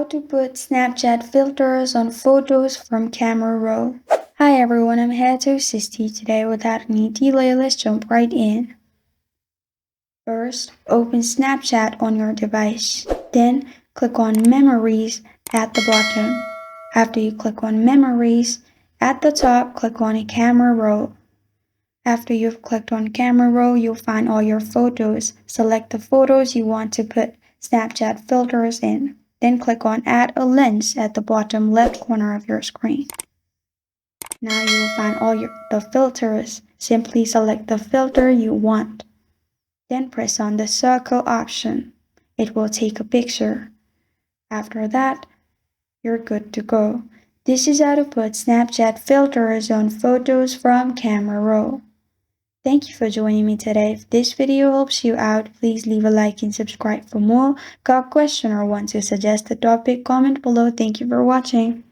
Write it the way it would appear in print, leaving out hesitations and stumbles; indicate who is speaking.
Speaker 1: to put Snapchat filters on photos from camera roll. Hi everyone, I'm here to assist you today. Without any delay, let's jump right in. First, open Snapchat on your device. Then, click on Memories at the bottom. After you click on Memories, at the top, click on Camera Roll. After you've clicked on Camera Roll, you'll find all your photos. Select the photos you want to put Snapchat filters in. Then click on Add a Lens at the bottom left corner of your screen. Now you will find all the filters. Simply select the filter you want. Then press on the circle option. It will take a picture. After that, you're good to go. This is how to put Snapchat filters on photos from camera roll. Thank you for joining me today. If this video helps you out, please leave a like and subscribe for more. Got a question or want to suggest a topic? Comment below. Thank you for watching.